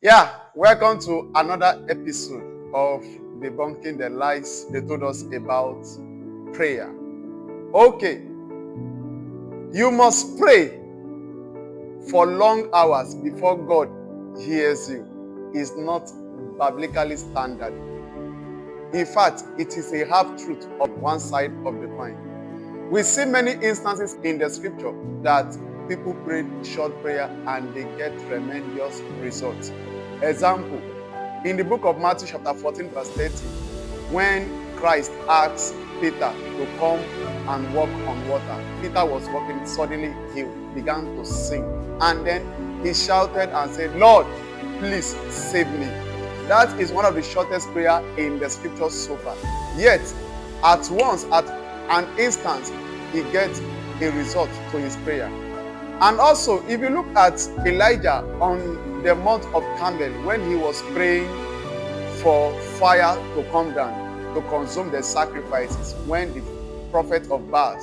Yeah, welcome to another episode of Debunking the Lies they told us about prayer. Okay, you must pray for long hours before God hears you. Is not biblically standard. In fact, it is a half truth of one side of the coin. We see many instances in the scripture that people prayed short prayer and they get tremendous results. Example, in the book of Matthew chapter 14 verse 30, when Christ asked Peter to come and walk on water, Peter was walking, suddenly he began to sink. And then he shouted and said, Lord, please save me. That is one of the shortest prayer in the scriptures so far. Yet, at once, at an instant, he gets a result to his prayer. And also, if you look at Elijah on the Mount of Carmel, when he was praying for fire to come down to consume the sacrifices, when the prophet of Baal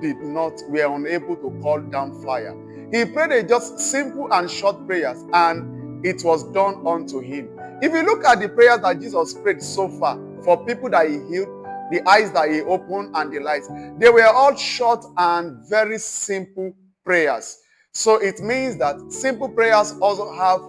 were unable to call down fire, he prayed just simple and short prayers, and it was done unto him. If you look at the prayers that Jesus prayed so far for people that he healed, the eyes that he opened and the lights, they were all short and very simple prayers. So it means that simple prayers also have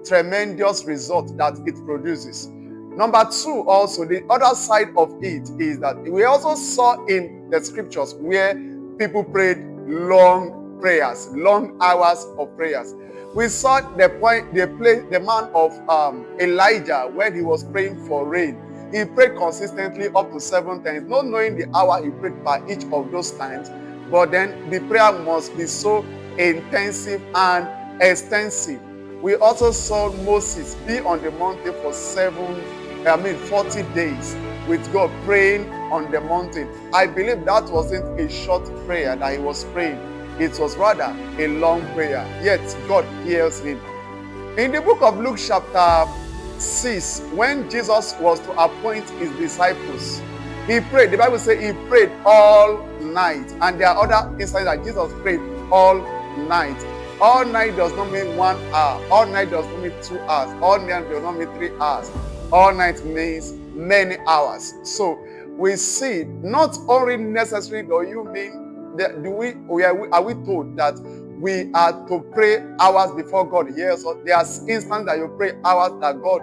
tremendous results that it produces. Number two, also, the other side of it is that we also saw in the scriptures where people prayed long prayers, long hours of prayers. We saw the man of Elijah when he was praying for rain. He prayed consistently up to 7 times, not knowing the hour he prayed by each of those times. But then the prayer must be so intensive and extensive. We also saw Moses be on the mountain for 40 days with God, praying on the mountain. I believe that wasn't a short prayer that he was praying. It was rather a long prayer. Yet God hears him. In the book of Luke chapter 6, when Jesus was to appoint his disciples, he prayed. The Bible says he prayed all night. And there are other instances that Jesus prayed all night. All night does not mean 1 hour. All night does not mean 2 hours. All night does not mean 3 hours. All night means many hours. So we see not only necessarily do you mean that are we told that we are to pray hours before God hears us. There are instances that you pray hours that God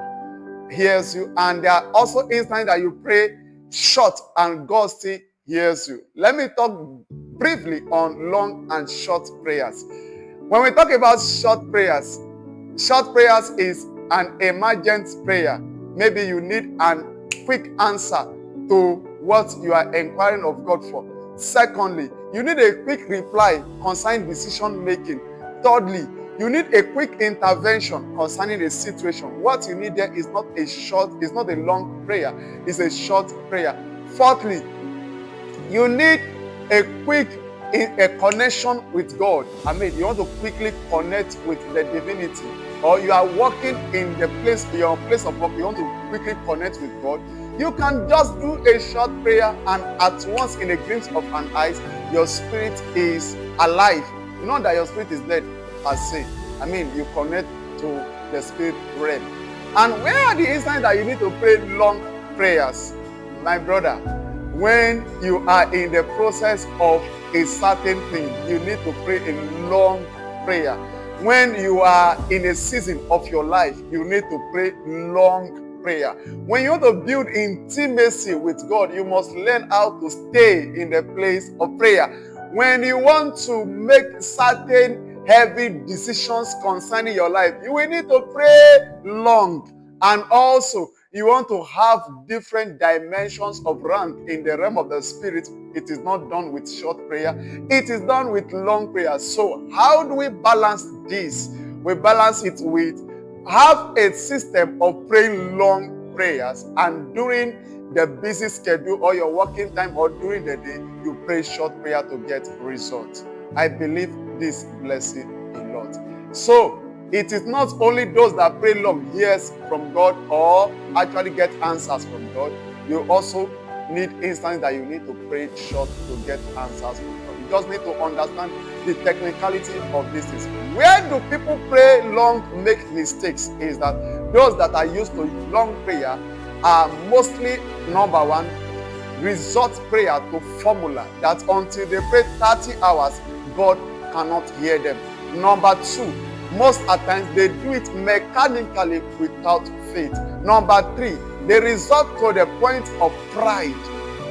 hears you, and there are also instances that you pray short and God still hears you. Let me talk briefly on long and short prayers. When we talk about short prayers is an emergent prayer. Maybe you need a quick answer to what you are inquiring of God for. Secondly, you need a quick reply concerning decision making. Thirdly, you need a quick intervention concerning a situation. What you need there is not a long prayer, it's a short prayer. Fourthly, you need a quick connection with God. You want to quickly connect with the divinity, or you are working in your place of work, you want to quickly connect with God. You can just do a short prayer, and at once, in a glimpse of an eye, your spirit is alive. Not that your spirit is dead per se. You connect to the spirit realm. And where are the instances that you need to pray long prayers? My brother, when you are in the process of a certain thing, you need to pray a long prayer. When you are in a season of your life, you need to pray long prayer. When you want to build intimacy with God, you must learn how to stay in the place of prayer. When you want to make certain heavy decisions concerning your life, you will need to pray long. And also, you want to have different dimensions of rank in the realm of the spirit. It is not done with short prayer. It is done with long prayer. So how do we balance this? We balance it with have a system of praying long prayers, and during the busy schedule or your working time or during the day, you pray short prayer to get results. I believe this blesses a lot. So it is not only those that pray long hears from God or actually get answers from God. You also need instances that you need to pray short to get answers from God. just need to understand the technicality of these things. Where do people pray long make mistakes is that those that are used to long prayer are mostly, number one, resort prayer to formula that until they pray 30 hours, God cannot hear them. Number two, most at times they do it mechanically without faith. Number three, they resort to the point of pride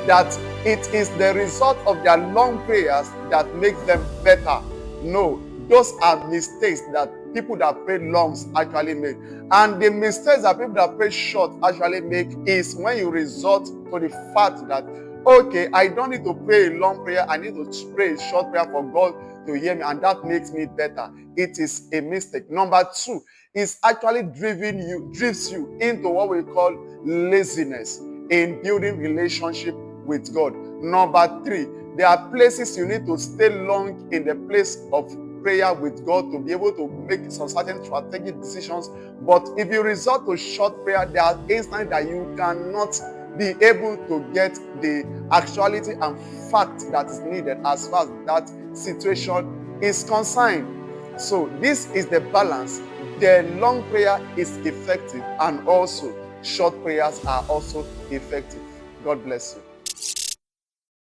that it is the result of their long prayers that makes them better. No, those are mistakes that people that pray longs actually make. And the mistakes that people that pray short actually make is when you resort to the fact that, okay, I don't need to pray a long prayer, I need to pray a short prayer for God to hear me, and that makes me better. It is a mistake. Number two, is actually drives you into what we call laziness in building relationship with God. Number three, there are places you need to stay long in the place of prayer with God to be able to make some certain strategic decisions. But if you resort to short prayer, there are instances that you cannot be able to get the actuality and fact that is needed as far as that situation is concerned. So this is the balance. The long prayer is effective, and also short prayers are also effective. God bless you.